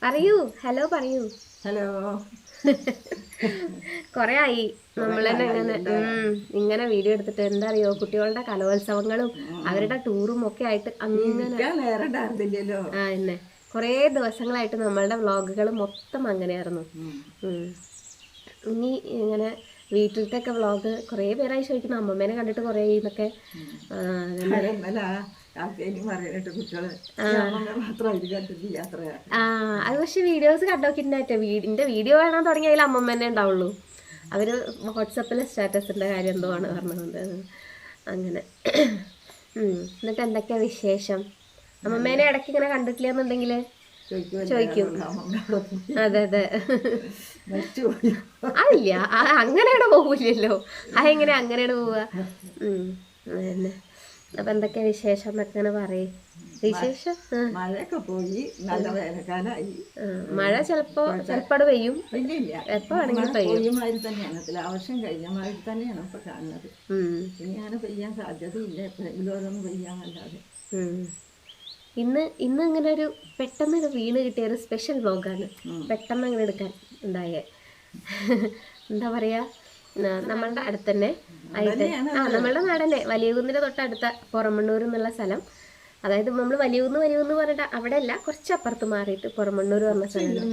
പറയൂ, ഹലോ പറയൂ. ഹലോ. കൊറേ ആയി നമ്മൾ തന്നെ ഇങ്ങനെ വീഡിയോ എടുത്തിട്ട്. എന്താ അറിയോ, കുട്ടികളുടെ കലോത്സവങ്ങളും അവരുടെ ടൂറും ഒക്കെ ആയിട്ട് അങ്ങനെ എന്നെ കുറേ ദിവസങ്ങളായിട്ട് നമ്മളുടെ വ്ളോഗുകൾ മൊത്തം അങ്ങനെയായിരുന്നു. ഇനി ഇങ്ങനെ വീട്ടിലത്തെ വ്ളോഗ് കുറേ പേരായി ചോദിക്കുന്നു, അമ്മമ്മേനെ കണ്ടിട്ട് കുറേ ഇതൊക്കെ. അത് പക്ഷെ വീഡിയോസ് കണ്ടോക്കിണ്ടായിട്ട് വീടിന്റെ വീഡിയോ കാണാൻ തുടങ്ങിയാൽ അമ്മമ്മേനെ ഉണ്ടാവുള്ളൂ. അവര് വാട്സപ്പിലെ സ്റ്റാറ്റസിന്റെ കാര്യം എന്തോ ആണ് പറഞ്ഞത്. അങ്ങനെ എന്നിട്ട് എന്തൊക്കെയാ വിശേഷം? അമ്മമ്മേനെ ഇടയ്ക്ക് ഇങ്ങനെ കണ്ടിട്ടില്ലെന്നുണ്ടെങ്കില് ചോദിക്കും. അതെ അതെ, അതില്ല, അങ്ങനെയാണ് പോവില്ലല്ലോ. അതെങ്ങനെ അങ്ങനെയാണ് പോവുക? അതന്നെ. അപ്പൊ എന്തൊക്കെയാ വിശേഷം എന്നൊക്കെ പറയും. വിശേഷം മഴയൊക്കെ പോയി, നല്ല വേനൽക്കാലായി. മഴ ചിലപ്പോൾ പെയ്യും, എപ്പോ വേണമെങ്കിലും പെയ്യും. ആവശ്യം കഴിഞ്ഞ മഴ തന്നെയാണ് ഇപ്പൊ കാണുന്നത്. ഇനി അങ്ങനെ പെയ്യാൻ സാധ്യതയില്ല, എപ്പോഴെങ്കിലും ഓരോന്ന് പെയ്യാന്നല്ലാതെ. ഇന്ന് ഇങ്ങനെ ഒരു പെട്ടെന്ന് വീണ് കിട്ടിയ ഒരു സ്പെഷ്യൽ വ്ലോഗാണ്. പെട്ടെന്ന് അങ്ങനെ എടുക്കാൻ ഉണ്ടായേ. എന്താ പറയാ, നമ്മളുടെ അടുത്ത് തന്നെ ആയിട്ട് നമ്മളുടെ നാടന്നെ വലിയ കുന്നിന്റെ തൊട്ടടുത്ത പുറമണ്ണൂർ എന്നുള്ള സ്ഥലം. അതായത് നമ്മൾ വലിയകുന്ന് പറഞ്ഞിട്ട് അവിടെ അല്ല, കുറച്ചപ്പുറത്ത് മാറിയിട്ട് പുറമണ്ണൂർ പറഞ്ഞ സ്ഥലം.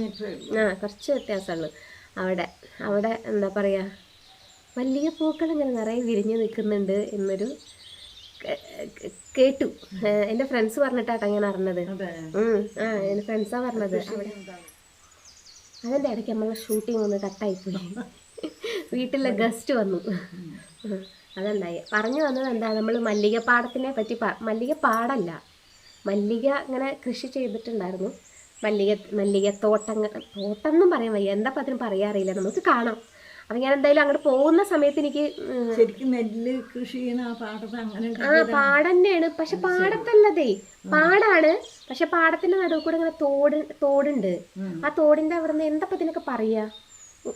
കുറച്ച് വ്യത്യാസമുള്ളൂ. അവിടെ എന്താ പറയാ, വലിയ പൂക്കൾ ഇങ്ങനെ നിറയെ വിരിഞ്ഞ് നിൽക്കുന്നുണ്ട് എന്നൊരു കേട്ടു. എൻ്റെ ഫ്രണ്ട്സ് പറഞ്ഞിട്ടാട്ടോ ഞാൻ അറിഞ്ഞത്. എൻ്റെ ഫ്രണ്ട്സാ പറഞ്ഞത്. അതിൻ്റെ ഇടയ്ക്ക് നമ്മളെ ഷൂട്ടിംഗ് ഒന്ന് കട്ടായിപ്പോയി. വീട്ടിലെ ഗസ്റ്റ് വന്നു, അതുണ്ടായി. പറഞ്ഞു വന്നത് എന്താ, നമ്മൾ മല്ലികപ്പാടത്തിനെ പറ്റി. മല്ലികപ്പാടല്ല, മല്ലിക ഇങ്ങനെ കൃഷി ചെയ്തിട്ടുണ്ടായിരുന്നു. തോട്ടം എന്നും പറയാൻ വയ്യ, എന്താ അതിന് പറയാറില്ല, നമുക്ക് കാണാം. അപ്പം ഞാൻ എന്തായാലും അങ്ങോട്ട് പോകുന്ന സമയത്ത് എനിക്ക് ശരിക്കും നെല്ല് കൃഷി ചെയ്യുന്ന പാടം തന്നെയാണ്. പക്ഷെ പാടത്തല്ലതേ, പാടാണ്. പക്ഷെ പാടത്തിന്റെ നടുവ് കൂടെ ഇങ്ങനെ തോടുണ്ട്. ആ തോടിന്റെ അവിടെ നിന്ന് എന്താ ഇതിനൊക്കെ പറയാ,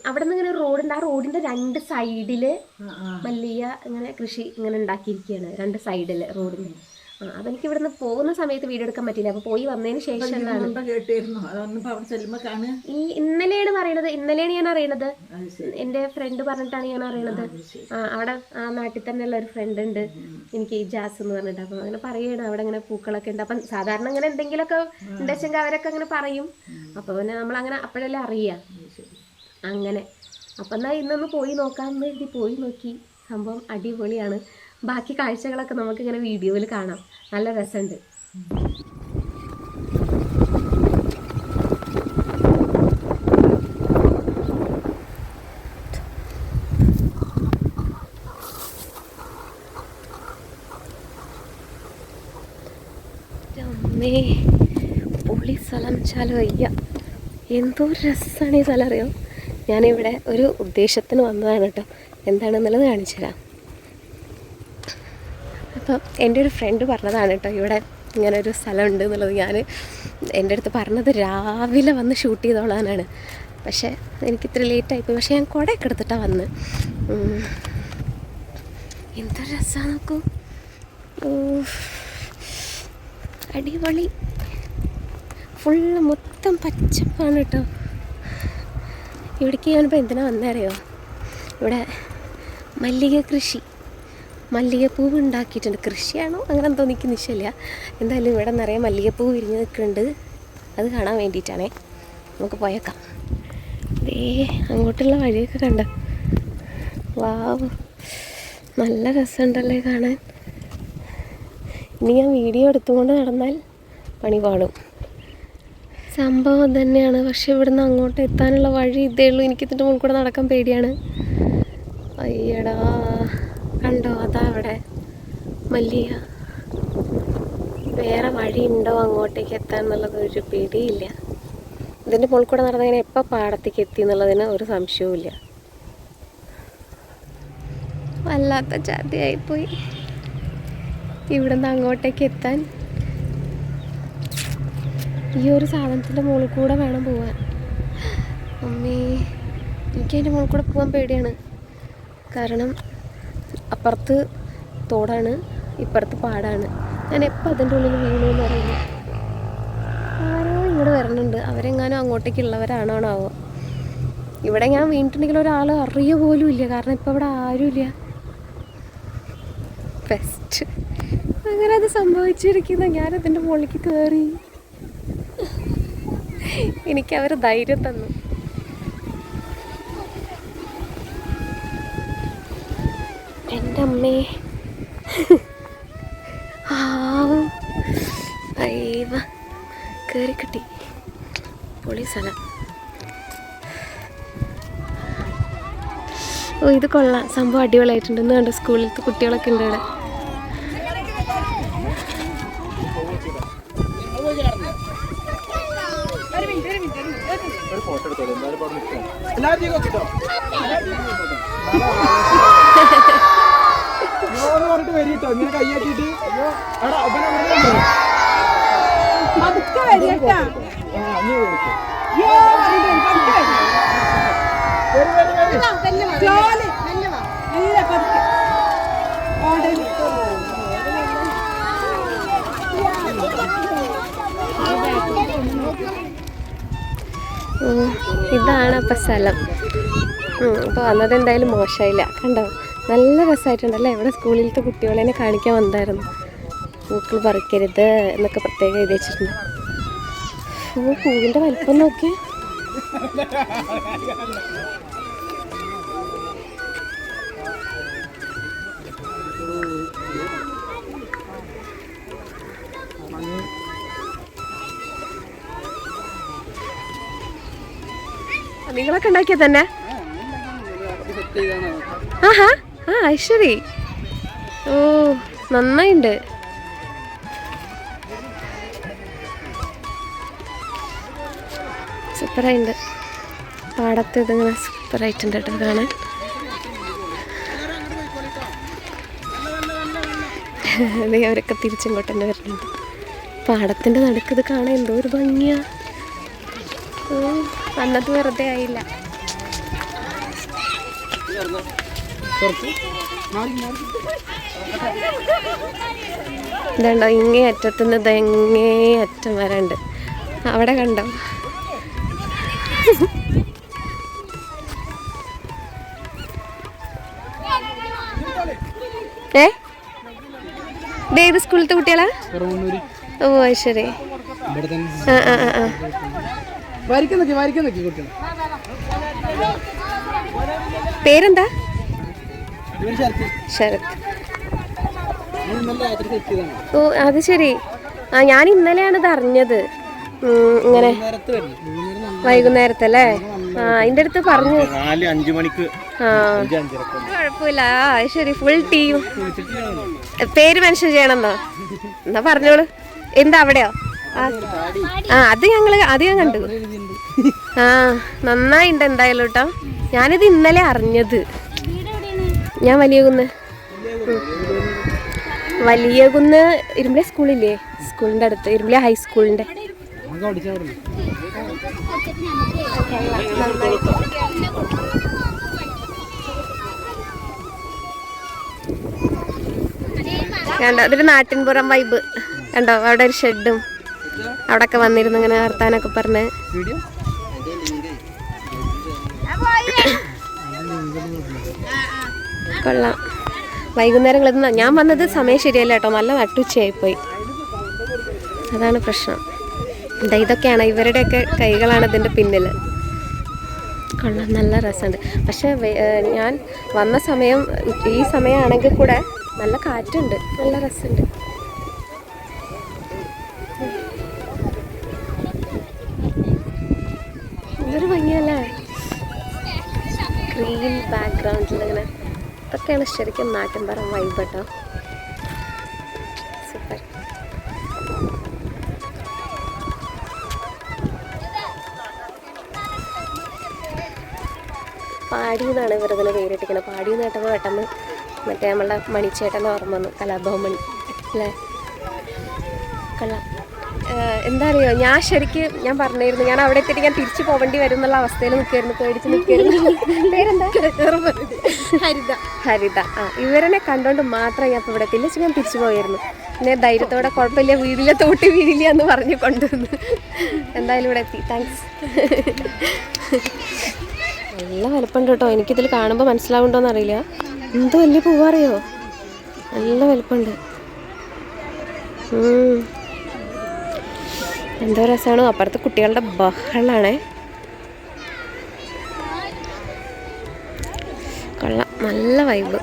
അവിടെ നിന്ന് ഇങ്ങനെ റോഡുണ്ട്. ആ റോഡിന്റെ രണ്ട് സൈഡില് മല്ലിക ഇങ്ങനെ കൃഷി ഇങ്ങനെ ഉണ്ടാക്കിയിരിക്കുകയാണ്, രണ്ട് സൈഡില് റോഡിന്. അപ്പൊ എനിക്ക് ഇവിടുന്ന് പോകുന്ന സമയത്ത് വീഡിയോ എടുക്കാൻ പറ്റില്ല. അപ്പൊ പോയി വന്നതിന് ശേഷമാണ് ഇന്നലെയാണ് പറയണത്. ഇന്നലെയാണ് ഞാൻ അറിയണത്. എന്റെ ഫ്രണ്ട് പറഞ്ഞിട്ടാണ് ഞാൻ അറിയണത്. അവിടെ ആ നാട്ടിൽ തന്നെയുള്ള ഒരു ഫ്രണ്ട് ഉണ്ട് എനിക്ക്, ജാസ് എന്ന് പറഞ്ഞിട്ട്. അപ്പൊ അങ്ങനെ പറയണം അവിടെ ഇങ്ങനെ പൂക്കളൊക്കെ ഉണ്ട്. അപ്പം സാധാരണ ഇങ്ങനെ എന്തെങ്കിലുമൊക്കെ ഉണ്ടെച്ചെങ്കിൽ അവരൊക്കെ അങ്ങനെ പറയും. അപ്പൊ പിന്നെ നമ്മളങ്ങനെ അപ്പോഴല്ലേ അറിയാം. അങ്ങനെ അപ്പം എന്നാൽ ഇന്നൊന്ന് പോയി നോക്കാമെന്ന് കരുതി പോയി നോക്കി. സംഭവം അടിപൊളിയാണ്. ബാക്കി കാഴ്ചകളൊക്കെ നമുക്കിങ്ങനെ വീഡിയോയിൽ കാണാം, നല്ല രസമുണ്ട്. അമ്മേ, പൊളി സ്ഥലം ചാലോ വയ്യ. എന്തോ രസമാണ് ഈ സ്ഥലം അറിയോ. ഞാനിവിടെ ഒരു ഉദ്ദേശത്തിന് വന്നതാണ് കേട്ടോ. എന്താണെന്നുള്ളത് കാണിച്ചു തരാം. അപ്പം എൻ്റെ ഒരു ഫ്രണ്ട് പറഞ്ഞതാണ് കേട്ടോ ഇവിടെ ഇങ്ങനെ ഒരു സ്ഥലമുണ്ട് എന്നുള്ളത്. എൻ്റെ അടുത്ത് പറഞ്ഞത് രാവിലെ വന്ന് ഷൂട്ട് ചെയ്തോളാനാണ്. പക്ഷേ എനിക്കിത്ര ലേറ്റായിപ്പോയി. പക്ഷേ ഞാൻ കുടയൊക്കെ എടുത്തിട്ടാണ് വന്ന്. എന്തൊരു രസമാണ് നോക്കൂ. അടിപൊളി, ഫുള്ള് മൊത്തം പച്ചപ്പാണ് കേട്ടോ. ഇവിടേക്ക് ഞാനിപ്പോൾ എന്തിനാ വന്നറിയോ, ഇവിടെ മല്ലിക കൃഷി, മല്ലികപ്പൂവ് ഉണ്ടാക്കിയിട്ടുണ്ട്. കൃഷിയാണോ അങ്ങനെ എന്തോ എനിക്ക് നിശ്ചയമില്ല. എന്തായാലും ഇവിടെ നിറയെ മല്ലികപ്പൂവ് വിരിഞ്ഞ് നിൽക്കുന്നുണ്ട്. അത് കാണാൻ വേണ്ടിയിട്ടാണേ. നമുക്ക് പോയേക്കാം. അങ്ങോട്ടുള്ള വഴിയൊക്കെ കണ്ടോ, വാവ്, നല്ല രസമുണ്ടല്ലേ കാണാൻ. ഇനി ഞാൻ വീഡിയോ എടുത്തുകൊണ്ട് നടന്നാൽ പണി പാടും. സംഭവം തന്നെയാണ്. പക്ഷെ ഇവിടുന്ന് അങ്ങോട്ട് എത്താനുള്ള വഴി ഇതേ ഉള്ളൂ. എനിക്കിതിൻ്റെ മുകളിൽ കൂടെ നടക്കാൻ പേടിയാണ്. അയ്യടാ, കണ്ടോ, അതാ അവിടെ മല്ലിക. വേറെ വഴി ഉണ്ടോ അങ്ങോട്ടേക്ക് എത്താൻ എന്നുള്ളത് ഒരു പേടിയില്ല. ഇതിൻ്റെ മുകളിൽ കൂടെ നടന്നതിന് എപ്പോൾ പാടത്തേക്ക് എത്തി എന്നുള്ളതിന് ഒരു സംശയവും ഇല്ല. വല്ലാത്ത ജാതിയായിപ്പോയി ഇവിടുന്ന് അങ്ങോട്ടേക്ക് എത്താൻ. ഈ ഒരു സാധനത്തിൻ്റെ മുകളിൽ കൂടെ വേണം പോവാൻ. അമ്മേ, എനിക്കതിൻ്റെ മുകളിൽ കൂടെ പോകാൻ പേടിയാണ്. കാരണം അപ്പുറത്ത് തോടാണ്, ഇപ്പുറത്ത് പാടാണ്. ഞാൻ എപ്പോൾ അതിൻ്റെ ഉള്ളിൽ വീണെന്ന് അറിയില്ല. ആരോ ഇങ്ങോട്ട് വരുന്നുണ്ട്. അവരെങ്ങാനും അങ്ങോട്ടേക്കുള്ളവരാണോ? ഇവിടെ ഞാൻ വീണിട്ടുണ്ടെങ്കിൽ ഒരാൾ അറിയ പോലും ഇല്ല, കാരണം ഇപ്പം ഇവിടെ ആരുമില്ല. ബെസ്റ്റ്. അങ്ങനെ അത് സംഭവിച്ചിരിക്കുന്നു. ഞാനതിൻ്റെ മുകളിലേക്ക് കയറി. എനിക്കവർ ധൈര്യം തന്നു. എൻ്റെ അമ്മേ, അയ്യവ കയറി കിട്ടി. പൊളി സ്ഥലം. ഓ ഇത് കൊള്ളാം, സംഭവം അടിപൊളിയായിട്ടുണ്ട്. ഇന്ന് കണ്ടോ സ്കൂളിലത്തെ കുട്ടികളൊക്കെ ഉണ്ട് ഇവിടെ. ഇതാണ് അപ്പം സ്ഥലം. അപ്പോൾ വന്നത് എന്തായാലും മോശമായില്ല. കണ്ടോ, നല്ല രസമായിട്ടുണ്ടല്ലേ. ഇവിടെ സ്കൂളിലത്തെ കുട്ടികളെ കാണിക്കാൻ വന്നായിരുന്നു. പൂക്കൾ പറിക്കരുത് എന്നൊക്കെ പ്രത്യേകം എഴുതി വെച്ചിട്ടുണ്ട്. പൂവിൻ്റെ വലിപ്പം നോക്കി. നിങ്ങളൊക്കെ ഉണ്ടാക്കിയത് തന്നെ? ആഹാ, ശരി. ഓ നന്നായിണ്ട്. സൂപ്പറായിട്ടുണ്ട്. പാടത്ത് ഇതിങ്ങനെ സൂപ്പറായിട്ടുണ്ട് കേട്ടോ കാണാൻ. അവരൊക്കെ തിരിച്ചിങ്ങോട്ട് തന്നെ വരുന്നുണ്ട്. പാടത്തിൻ്റെ നടുക്ക് ഇത് കാണാൻ എന്തോ ഒരു ഭംഗിയാ. വന്നത് വെറുതെ ആയില്ല. ഇതുണ്ടോ, ഇങ്ങേ അറ്റത്തുനിന്ന് ഇതെങ്ങേ അറ്റം വരണ്ട്. അവിടെ കണ്ടോ? ഏത് സ്കൂളിലത്തെ കുട്ടികളാ? ഓ ശരി. പേരെന്താ? ശരത്. ഓ അത് ശരി. ഞാൻ ഇന്നലെയാണിത് അറിഞ്ഞത്. ഇങ്ങനെ വൈകുന്നേരത്തല്ലേ? അതിൻ്റെ അടുത്ത് പറഞ്ഞു. കുഴപ്പമില്ല. ശരി. Full team. പേര് മെൻഷൻ ചെയ്യണമെന്നോ? എന്നാ പറഞ്ഞോളൂ. എന്താ അവിടെയോ? അത് ഞാൻ കണ്ടു. നന്നായിണ്ട് എന്തായാലും കേട്ടോ. ഞാനിത് ഇന്നലെ അറിഞ്ഞത്. ഞാൻ വലിയകുന്ന് ഇരുമ്പിളി സ്കൂളില്ലേ, സ്കൂളിൻ്റെ അടുത്ത്, ഇരുമ്പിളി ഹൈസ്കൂളിൻ്റെ. കണ്ടോ, അതൊരു നാട്ടിൻപുറം വൈബ് കണ്ടോ. അവിടെ ഒരു ഷെഡും, അവിടെയൊക്കെ വന്നിരുന്നു ഇങ്ങനെ വർത്താനൊക്കെ പറഞ്ഞ്. കൊള്ളാം. വൈകുന്നേരങ്ങളിൽ ഞാൻ വന്നത് സമയം ശരിയല്ല കേട്ടോ, നല്ല നട്ടുച്ചയായിപ്പോയി. അതാണ് പ്രശ്നം. ഇതൊക്കെയാണ് ഇവരുടെയൊക്കെ കൈകളാണ് ഇതിൻ്റെ പിന്നിൽ. കൊള്ളാം, നല്ല രസമുണ്ട്. പക്ഷെ ഞാൻ വന്ന സമയം ഈ സമയമാണെങ്കിൽ കൂടെ നല്ല കാറ്റുണ്ട്, നല്ല രസമുണ്ട്. ഇതൊരു ഭംഗിയല്ലേ, ഗ്രീൻ ബാക്ക്ഗ്രൗണ്ടിൽ ഇങ്ങനെ. ഇതൊക്കെയാണ് ശരിക്കും നാട്ടിൻപുറം വൈബ് കേട്ടോ. സൂപ്പർ. പാടി എന്നാണ് ഇവരതിനെ പേരിട്ടിരിക്കുന്നത്. പാടി എന്ന് കേട്ടപ്പോൾ പെട്ടെന്ന് മറ്റേ നമ്മളുടെ മണിച്ചേട്ടൻ്റെ ഓർമ്മ വന്നു, കലാഭവൻ മണി അല്ലേ. കൊള്ളാം. എന്താ അറിയോ, ഞാൻ പറഞ്ഞിരുന്നു ഞാൻ അവിടെ എത്തിയിട്ട് ഞാൻ തിരിച്ചു പോകേണ്ടി വരും എന്നുള്ള അവസ്ഥയിൽ നിൽക്കായിരുന്നു, പേടിച്ച് നിൽക്കായിരുന്നു. പേരെന്താ? ഹരിത. ആ, ഇവരെന്നെ കണ്ടോണ്ട് മാത്രം ഞാൻ ഇപ്പോൾ ഇവിടെ എത്തില്ല, ഞാൻ തിരിച്ചു പോയായിരുന്നു. പിന്നെ ധൈര്യത്തോടെ കുഴപ്പമില്ല, വീടില്ല തോട്ടി വീടില്ല എന്ന് പറഞ്ഞ് കൊണ്ടുവന്നു. എന്തായാലും ഇവിടെ എത്തി, താങ്ക്സ്. നല്ല വലുപ്പമുണ്ട് കേട്ടോ, എനിക്കിതിൽ കാണുമ്പോൾ മനസ്സിലാവുണ്ടോയെന്ന് അറിയില്ല. എന്ത് വലിയ പൂവറിയോ, നല്ല വലുപ്പമുണ്ട്. എന്തോ രസമാണ്. അപ്പുറത്ത് കുട്ടികളുടെ ബഹളാണേ. കൊള്ളാം, നല്ല വൈബ്.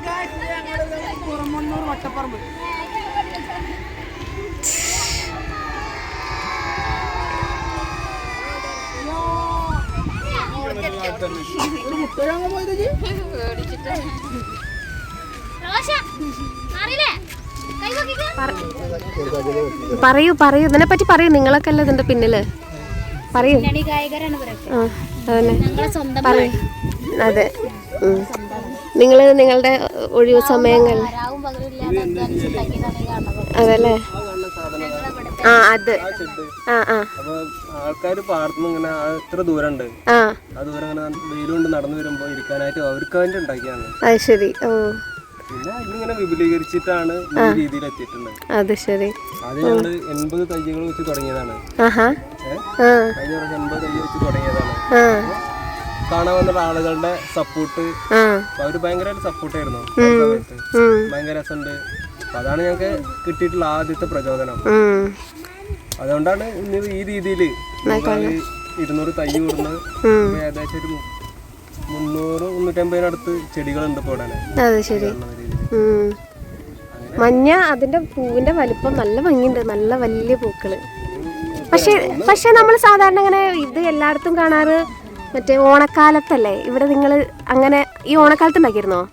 പറയൂ ഇതിനെപ്പറ്റി പറയൂ, നിങ്ങളൊക്കെ അല്ലേ ഇതിന്റെ പിന്നില്, പറയൂ. പറയൂ. അതെ, നിങ്ങൾ നിങ്ങളുടെ ഒഴിവു സമയങ്ങൾ അതല്ലേ. ആ, അത് ആൾക്കാർ പാടത്തുനിന്ന് ഇങ്ങനെ എത്ര ദൂരം ഉണ്ട്, ആ ദൂരം ഇങ്ങനെ വെയിലുകൊണ്ട് നടന്നു വരുമ്പോ ഇരിക്കാനായിട്ട് അവർക്ക് വേണ്ടി ഉണ്ടാക്കിയാണ്. അത് ശരി. ഓ, പിന്നെ അതിങ്ങനെ വിപുലീകരിച്ചിട്ടാണ് ഈ രീതിയിൽ എത്തിയിട്ടുള്ളത്. അത് ശരി. അത് ഞങ്ങള് 80 തൈകൾ വെച്ച് തുടങ്ങിയതാണ്. കഴിഞ്ഞ വർഷം 80 തൈ വെച്ച് തുടങ്ങിയതാണ്. കാണാൻ വന്ന ആളുകളുടെ സപ്പോർട്ട്, അവര് ഭയങ്കര സപ്പോർട്ടായിരുന്നു സമയത്ത്. ഭയങ്കര രസമുണ്ട്. അതാണ് ഞങ്ങൾക്ക് കിട്ടിയിട്ടുള്ള ആദ്യത്തെ പ്രചോദനം. അതുകൊണ്ടാണ് ഇന്ന് ഈ രീതിയിൽ 200 തൈ കൂടുന്നത്. ഏകദേശം ഒരു 300-350 ചെടികളുണ്ട് ഇപ്പോൾ ഇവിടെ. അത് ശരി. മഞ്ഞ, അതിന്റെ പൂവിന്റെ വലിപ്പം നല്ല ഭംഗിയുണ്ട്, നല്ല വലിയ പൂക്കള്. പക്ഷെ നമ്മൾ സാധാരണ ഇങ്ങനെ ഇത് എല്ലായിടത്തും കാണാറ് മറ്റേ ഓണക്കാലത്തല്ലേ. ഇവിടെ നിങ്ങൾ അങ്ങനെ ഈ ഓണക്കാലത്ത് ഉണ്ടാക്കിയിരുന്നോ?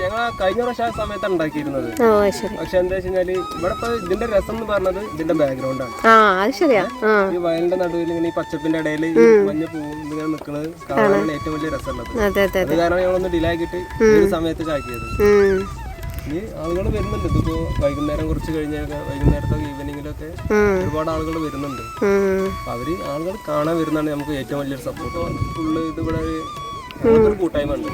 ഞങ്ങൾ കഴിഞ്ഞ പ്രാവശ്യം സമയത്താണ് ഉണ്ടാക്കിയിരുന്നത്. പക്ഷെ എന്താ വെച്ചാല് ഇവിടെ ഇപ്പൊ ഇതിന്റെ രസം എന്ന് പറഞ്ഞത് ഇതിന്റെ ബാക്ക്ഗ്രൗണ്ട് ആണ്. അത് ശരിയാ. ഈ വയലിന്റെ നടുവിൽ ഇങ്ങനെ ഈ പച്ചപ്പിന്റെ ഇടയിൽ മഞ്ഞ പൂവും ഇങ്ങനെ നിൽക്കുന്നത് കാണാനുള്ള ഏറ്റവും വലിയ രസമുള്ളത്. അത് കാരണം ഞങ്ങളൊന്ന് ഡിലേ ആക്കിയിട്ട് ഈ ഒരു സമയത്ത് ആക്കിയത്. ഇനി ആളുകൾ വരുന്നുണ്ട്. ഇതിപ്പോ വൈകുന്നേരം കുറച്ച് കഴിഞ്ഞൊക്കെ, വൈകുന്നേരത്തെ ഈവനിങ്ങിലൊക്കെ ഒരുപാട് ആളുകൾ വരുന്നുണ്ട്. അപ്പൊ ആളുകൾ കാണാൻ വരുന്നതാണ് നമുക്ക് ഏറ്റവും വലിയൊരു സപ്പോർട്ട്. ഫുള്ള് ഇതിവിടെ ഒരു കൂട്ടായ്മ ഉണ്ട്.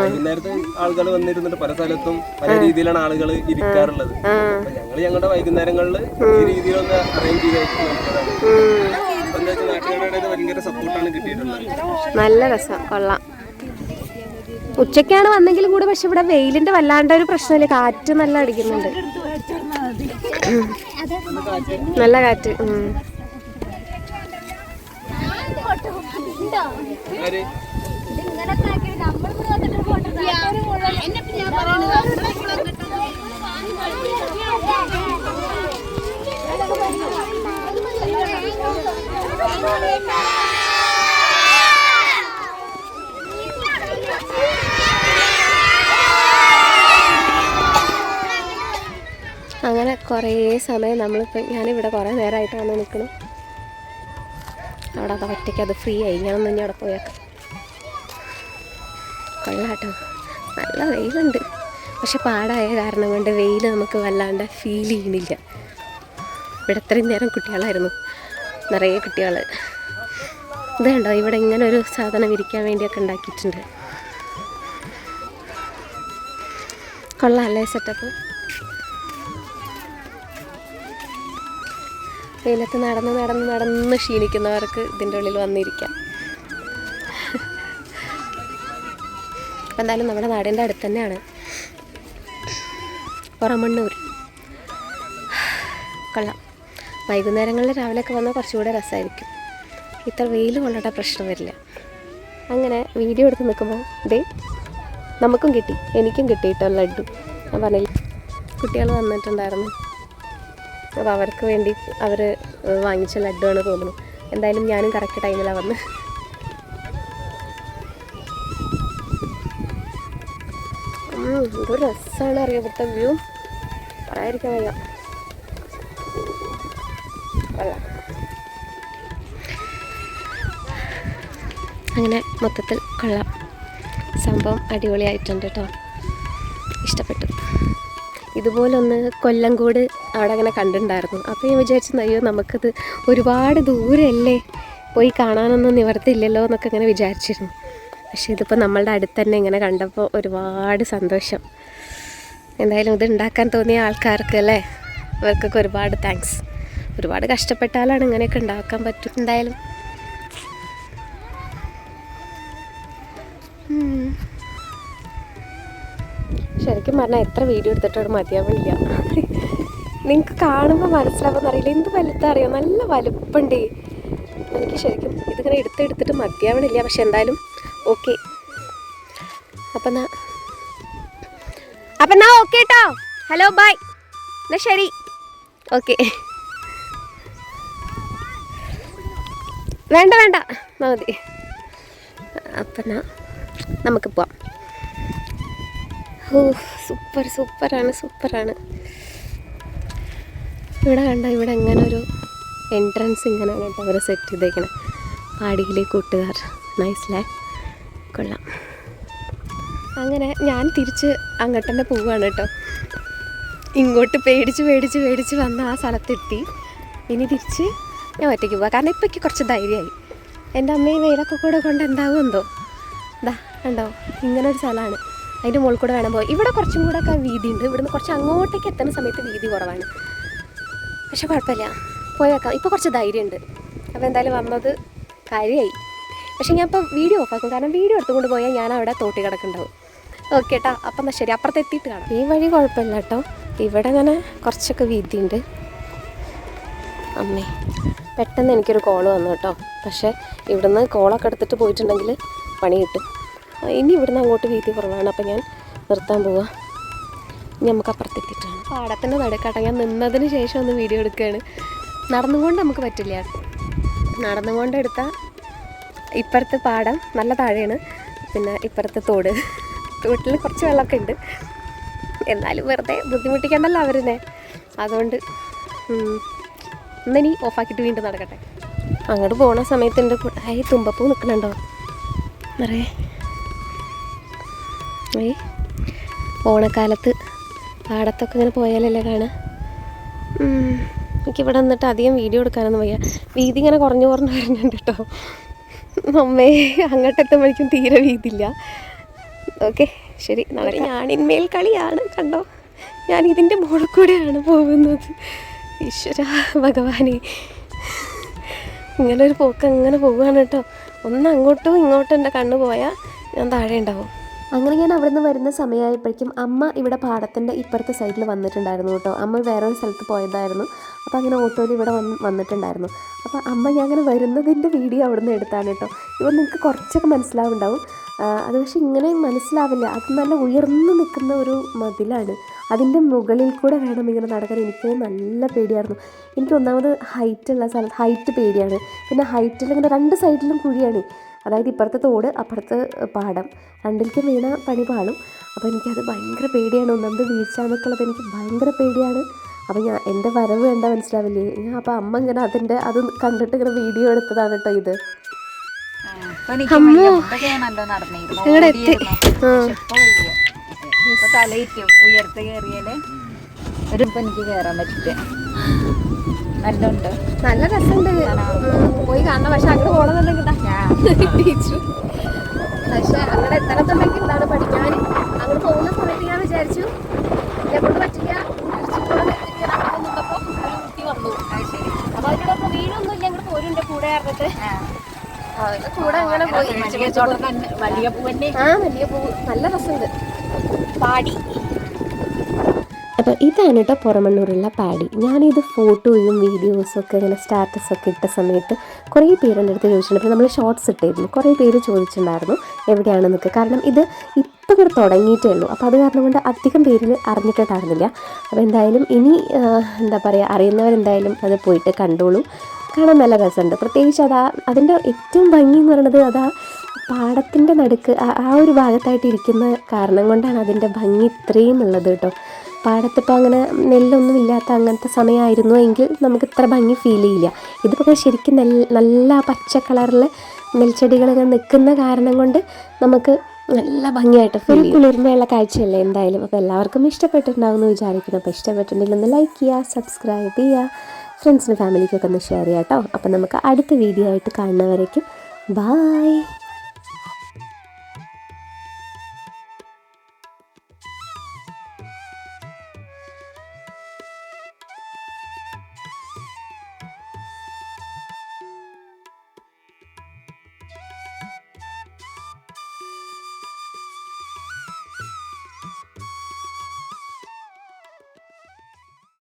വൈകുന്നേരത്തെ ആളുകൾ വന്നിരുന്നിട്ട് പല സ്ഥലത്തും പല രീതിയിലാണ് ആളുകൾ ഇരിക്കാറുള്ളത്. അപ്പൊ ഞങ്ങളുടെ വൈകുന്നേരങ്ങളിൽ ഈ രീതിയിലൊന്ന് അറേഞ്ച് ചെയ്താണ്. നാട്ടുകാരുടെ ഭയങ്കര സപ്പോർട്ടാണ് കിട്ടിയിട്ടുള്ളത്. നല്ല രസം, കൊള്ളാം. ഉച്ചക്കാണ് വന്നെങ്കിലും കൂടെ, പക്ഷെ ഇവിടെ വെയിലിന്റെ വല്ലാണ്ട് ഒരു പ്രശ്നമില്ല, കാറ്റ് നല്ല അടിക്കുന്നുണ്ട്, നല്ല കാറ്റ്. അങ്ങനെ കുറേ സമയം ഞാനിവിടെ കുറേ നേരമായിട്ട് വന്ന് നിൽക്കണം. അവിടെ അത് ഒറ്റയ്ക്ക് അത് ഫ്രീ ആയി. ഞാനൊന്നും ഇനി അവിടെ പോയേക്കാം. കൊള്ളാട്ടോ, നല്ല വെയിലുണ്ട്. പക്ഷെ പാടായ കാരണം കൊണ്ട് വെയിൽ നമുക്ക് വല്ലാണ്ട് ഫീൽ ചെയ്യണില്ല. ഇവിടെ ഇത്രയും നേരം കുട്ടികളായിരുന്നു, നിറയെ കുട്ടികൾ. ഇത് കണ്ടോ, ഇവിടെ ഇങ്ങനെ ഒരു സാധനം ഇരിക്കാൻ വേണ്ടിയൊക്കെ ഉണ്ടാക്കിയിട്ടുണ്ട്. കൊള്ളാമല്ലേ സെറ്റപ്പ്? വെയിലത്ത് നടന്ന് ക്ഷീണിക്കുന്നവർക്ക് ഇതിൻ്റെ ഉള്ളിൽ വന്നിരിക്കാം. അപ്പം എന്തായാലും നമ്മുടെ നാടിൻ്റെ അടുത്ത് തന്നെയാണ്, പുറമണ്ണൂർ. കൊള്ളാം. വൈകുന്നേരങ്ങളിൽ രാവിലെയൊക്കെ വന്നാൽ കുറച്ചുകൂടെ രസമായിരിക്കും. ഇത്ര വെയിൽ കൊണ്ടിട്ട് പ്രശ്നം വരില്ല. അങ്ങനെ വീഡിയോ എടുത്ത് നിൽക്കുമ്പോൾ നമുക്കും കിട്ടി, എനിക്കും കിട്ടിയിട്ടോ ലഡ്ഡു. ഞാൻ പറഞ്ഞില്ല, കുട്ടികൾ വന്നിട്ടുണ്ടായിരുന്നു. അപ്പോൾ അവർക്ക് വേണ്ടി അവർ വാങ്ങിച്ച ലഡ്ഡുവാണ് തോന്നുന്നു. എന്തായാലും ഞാനും കറക്റ്റ് ടൈമിലാണ് വന്ന്. എന്തൊരു രസമാണ് അറിയാം ഇവിടുത്തെ വ്യൂ, പറയാതിരിക്കാൻ വയ്യ. അങ്ങനെ മൊത്തത്തിൽ കൊള്ളാം, സംഭവം അടിപൊളിയായിട്ടുണ്ട് കേട്ടോ, ഇഷ്ടപ്പെട്ടു. ഇതുപോലൊന്ന് കൊല്ലംകോട് അവിടെ അങ്ങനെ കണ്ടിട്ടുണ്ടായിരുന്നു. അപ്പോൾ ഞാൻ വിചാരിച്ചു അയ്യോ നമുക്കത് ഒരുപാട് ദൂരമല്ലേ, പോയി കാണാനൊന്നും നിവർത്തില്ലല്ലോ എന്നൊക്കെ ഇങ്ങനെ വിചാരിച്ചിരുന്നു. പക്ഷേ ഇതിപ്പോൾ നമ്മളുടെ അടുത്ത് തന്നെ ഇങ്ങനെ കണ്ടപ്പോൾ ഒരുപാട് സന്തോഷം. എന്തായാലും ഇത് ഉണ്ടാക്കാൻ തോന്നിയ ആൾക്കാർക്ക് അല്ലേ, അവർക്കൊക്കെ ഒരുപാട് താങ്ക്സ്. ഒരുപാട് കഷ്ടപ്പെട്ടാലാണ് ഇങ്ങനെയൊക്കെ ഉണ്ടാക്കാൻ പറ്റും. എന്തായാലും ശരിക്കും പറഞ്ഞാൽ എത്ര വീഡിയോ എടുത്തിട്ടോട് മതിയാവില്ല. നിങ്ങൾക്ക് കാണുമ്പോൾ മനസ്സിലാവുമെന്നറിയില്ല, എന്ത് വലുതറിയോ, നല്ല വലുപ്പുണ്ട്. എനിക്ക് ശരിക്കും ഇതിങ്ങനെ എടുത്തിട്ട് മതിയാവണില്ല. പക്ഷെ എന്തായാലും ഓക്കെ. അപ്പം എന്നാ ഓക്കെ കേട്ടോ. ഹലോ ബൈ, എന്നാ ശരി, ഓക്കെ. വേണ്ട മതി. അപ്പം എന്നാ നമുക്ക് പോവാം. ഓ സൂപ്പറാണ്. ഇവിടെ കണ്ട, ഇവിടെ എങ്ങനെ ഒരു എൻട്രൻസ് ഇങ്ങനെ കേട്ടോ അവർ സെറ്റ് ചെയ്തേക്കണേ. പാടിയിലെ കൂട്ടുകാർ, നൈസ്ലേ, കൊള്ളാം. അങ്ങനെ ഞാൻ തിരിച്ച് അങ്ങോട്ട് തന്നെ പോവുകയാണ് കേട്ടോ. ഇങ്ങോട്ട് പേടിച്ച് വന്ന് ആ സ്ഥലത്തെത്തി. ഇനി തിരിച്ച് ഞാൻ ഒറ്റയ്ക്ക് പോവാം. കാരണം ഇപ്പോൾ എനിക്ക് കുറച്ച് ധൈര്യമായി. എൻ്റെ അമ്മയും വെയിലൊക്കെ കൂടെ കൊണ്ട് എന്താകുമെന്തോ. ഇതാ കണ്ടോ, ഇങ്ങനൊരു സ്ഥലമാണ്. അതിൻ്റെ മുകളിൽ കൂടെ വേണം പോയി. ഇവിടെ കുറച്ചും കൂടെ ഒക്കെ വീതിയുണ്ട്. ഇവിടുന്ന് കുറച്ച് അങ്ങോട്ടേക്ക് എത്തുന്ന സമയത്ത് വീതി കുറവാണ്. പക്ഷെ കുഴപ്പമില്ല, പോയി വെക്കാം. ഇപ്പോൾ കുറച്ച് ധൈര്യമുണ്ട്. അപ്പോൾ എന്തായാലും വന്നത് കാര്യമായി. പക്ഷേ ഞാൻ ഇപ്പോൾ വീഡിയോ ഓഫാക്കും, കാരണം വീഡിയോ എടുത്തുകൊണ്ട് പോയാൽ ഞാൻ അവിടെ തോട്ടി കിടക്കുന്നുണ്ടാവും. ഓക്കെ കേട്ടോ. അപ്പം എന്നാൽ ശരി, അപ്പുറത്ത് എത്തിയിട്ട് കാണാം. ഈ വഴി കുഴപ്പമില്ല കേട്ടോ. ഇവിടെ ഇങ്ങനെ കുറച്ചൊക്കെ വീതിയുണ്ട്. അമ്മേ, പെട്ടെന്ന് എനിക്കൊരു കോള് വന്നു കേട്ടോ. പക്ഷേ ഇവിടുന്ന് കോളൊക്കെ എടുത്തിട്ട് പോയിട്ടുണ്ടെങ്കിൽ പണി കിട്ടും. ഇനി ഇവിടുന്ന് അങ്ങോട്ട് വീതി കുറവാണ്. അപ്പം ഞാൻ നിർത്താൻ പോവാം. ഇനി നമുക്ക് അപ്പുറത്തെത്തിയിട്ടാണ്. പാടത്തിൻ്റെ നടുക്കാട്ടോ. ഞാൻ നിന്നതിന് ശേഷം ഒന്ന് വീഡിയോ എടുക്കുകയാണ്. നടന്നുകൊണ്ട് നമുക്ക് പറ്റില്ല. നടന്നുകൊണ്ട് എടുത്താൽ ഇപ്പുറത്ത് പാടം നല്ല താഴെയാണ്, പിന്നെ ഇപ്പുറത്ത് തോട്ടിൽ കുറച്ച് വെള്ളമൊക്കെ ഉണ്ട്. എന്നാലും വെറുതെ ബുദ്ധിമുട്ടിക്കണ്ടല്ലോ അവരിനെ. അതുകൊണ്ട് ഇന്നിനി ഓഫാക്കിയിട്ട് വീണ്ടും നടക്കട്ടെ. അങ്ങോട്ട് പോണ സമയത്ത് എൻ്റെ തുമ്പപ്പൂ നിൽക്കണുണ്ടോ നിറയെ. ഓണക്കാലത്ത് പാടത്തൊക്കെ ഇങ്ങനെ പോയാലല്ലേ കാണാം. എനിക്കിവിടെ നിന്നിട്ട് അധികം വീഡിയോ എടുക്കാനൊന്നും വയ്യ. വീതി ഇങ്ങനെ കുറഞ്ഞു വരുന്നുണ്ട് കേട്ടോ. അമ്മേ, അങ്ങോട്ടെത്തുമ്പോഴേക്കും തീരെ വീതിയില്ല. ഓക്കെ ശരി, ഞാനിന്മേൽ കളിയാണ്. കണ്ടോ, ഞാനിതിൻ്റെ മുകളിൽ കൂടെയാണ് പോകുന്നത്. ഈശ്വര ഭഗവാനെ, ഇങ്ങനൊരു പോക്ക് അങ്ങനെ പോവുകയാണ് കേട്ടോ. ഒന്ന് അങ്ങോട്ടും ഇങ്ങോട്ടും എൻ്റെ കണ്ണ് പോയാൽ ഞാൻ താഴെ ഉണ്ടാവും. അങ്ങനെ ഞാൻ അവിടെ നിന്ന് വരുന്ന സമയമായപ്പോഴേക്കും അമ്മ ഇവിടെ പാടത്തിൻ്റെ ഇപ്പുറത്തെ സൈഡിൽ വന്നിട്ടുണ്ടായിരുന്നു കേട്ടോ. അമ്മ വേറൊരു സ്ഥലത്ത് പോയതായിരുന്നു. അപ്പോൾ അങ്ങനെ ഓട്ടോയിൽ ഇവിടെ വന്നിട്ടുണ്ടായിരുന്നു. അപ്പോൾ അമ്മ ഞാൻ അങ്ങനെ വരുന്നതിൻ്റെ വീഡിയോ അവിടെ നിന്ന് എടുത്താണ് കേട്ടോ. ഇപ്പോൾ നിങ്ങൾക്ക് കുറച്ചൊക്കെ മനസ്സിലാവുണ്ടാവും. അത് പക്ഷേ ഇങ്ങനെ മനസ്സിലാവില്ല. അത് നല്ല ഉയർന്നു നിൽക്കുന്ന ഒരു മതിലാണ്. അതിൻ്റെ മുകളിൽ കൂടെ വേണം ഇങ്ങനെ നടക്കാൻ. എനിക്ക് നല്ല പേടിയായിരുന്നു. എനിക്ക് ഒന്നാമത് ഹൈറ്റ് പേടിയാണ്. പിന്നെ ഹൈറ്റിൽ ഇങ്ങനെ രണ്ട് സൈഡിലും കുഴിയാണ്. അതായത് ഇപ്പുറത്തെ തോട്, അപ്പുറത്ത് പാടം, രണ്ടിലേക്കും വീണ പണി പാളും. അപ്പോൾ എനിക്കത് ഭയങ്കര പേടിയാണ്. ഒന്നാമത് വീഴ്ച എന്നൊക്കെയുള്ളത് എനിക്ക് ഭയങ്കര പേടിയാണ്. അപ്പോൾ എൻ്റെ വരവ് കണ്ടാൽ മനസ്സിലാവില്ലേ. അപ്പോൾ അമ്മ ഇങ്ങനെ അത് കണ്ടിട്ട് ഇങ്ങനെ വീഡിയോ എടുത്തതാണ് കേട്ടോ ഇത്. ഞങ്ങളുടെ എത്തി ഉയർത്ത് കയറിയാല് എനിക്ക് കയറാൻ പറ്റില്ല. നല്ല രസമുണ്ട് പോയി കാണണം. പക്ഷെ അങ്ങോട്ട് പോകണമെന്നുണ്ടെങ്കിൽ ടീച്ചർ പക്ഷെ അങ്ങനെ എത്തണത്തുണ്ടെങ്കിൽ എന്താണ് പഠിക്കാൻ അങ്ങോട്ട് പോകുന്ന സമയത്ത് ഞാൻ വിചാരിച്ചു എന്നെ കൊണ്ട് പറ്റില്ല നിന്നപ്പോൾ കുട്ടി വന്നു. അപ്പൊ അതിനോടൊപ്പം വീടൊന്നുമില്ല, അങ്ങോട്ട് പോരുണ്ട് കൂടെ ഇറങ്ങിട്ട് കൂടെ അങ്ങനെ പോയി. വലിയ പൂവ് നല്ല രസമുണ്ട്. പാടി. അപ്പോൾ ഇതാണ് കേട്ടോ പുറമണ്ണൂരുള്ള പാടി. ഞാനിത് ഫോട്ടോയും വീഡിയോസും ഒക്കെ ഇങ്ങനെ സ്റ്റാറ്റസൊക്കെ ഇട്ട സമയത്ത് കുറേ പേര് എൻ്റെ അടുത്ത് ചോദിച്ചിട്ടുണ്ട്. അപ്പോൾ നമ്മൾ ഷോർട്സ് ഇട്ടായിരുന്നു. കുറേ പേര് ചോദിച്ചിട്ടുണ്ടായിരുന്നു എവിടെയാണെന്നൊക്കെ. കാരണം ഇത് ഇപ്പം ഇങ്ങനെ തുടങ്ങിയിട്ടേ ഉള്ളൂ. അപ്പോൾ അത് കാരണം കൊണ്ട് അധികം പേരിൽ അറിഞ്ഞിട്ടുണ്ടായിരുന്നില്ല. അപ്പോൾ എന്തായാലും ഇനി എന്താ പറയുക, അറിയുന്നവരെന്തായാലും അത് പോയിട്ട് കണ്ടോളൂ. കാണാൻ നല്ല രസമുണ്ട്. പ്രത്യേകിച്ച് അതിൻ്റെ ഏറ്റവും ഭംഗി എന്ന് പറയുന്നത് അതാ പാടത്തിൻ്റെ നടുക്ക് ആ ഒരു ഭാഗത്തായിട്ട് ഇരിക്കുന്ന കാരണം കൊണ്ടാണ് അതിൻ്റെ ഭംഗി ഇത്രയും ഉള്ളത് കേട്ടോ. പാടത്തിപ്പോൾ അങ്ങനെ നെല്ലൊന്നും ഇല്ലാത്ത അങ്ങനത്തെ സമയമായിരുന്നു എങ്കിൽ നമുക്ക് ഇത്ര ഭംഗി ഫീൽ ചെയ്യില്ല. ഇതിപ്പോൾ ശരിക്കും നല്ല പച്ച കളറിൽ നെൽച്ചെടികൾ നിൽക്കുന്ന കാരണം കൊണ്ട് നമുക്ക് നല്ല ഭംഗിയായിട്ട് ഫുൾ കുളിർമയുള്ള കാഴ്ചയല്ലേ എന്തായാലും. അപ്പോൾ എല്ലാവർക്കും ഇഷ്ടപ്പെട്ടിട്ടുണ്ടാവും എന്ന് വിചാരിക്കുന്നു. അപ്പോൾ ഇഷ്ടപ്പെട്ടിട്ടുണ്ടെങ്കിൽ ഒന്ന് ലൈക്ക് ചെയ്യുക, സബ്സ്ക്രൈബ് ചെയ്യുക, ഫ്രണ്ട്സിനും ഫാമിലിക്കൊക്കെ ഒന്ന് ഷെയർ ചെയ്യാം കേട്ടോ. അപ്പോൾ നമുക്ക് അടുത്ത വീഡിയോ ആയിട്ട് കാണുന്നവരേക്കും ബായ്.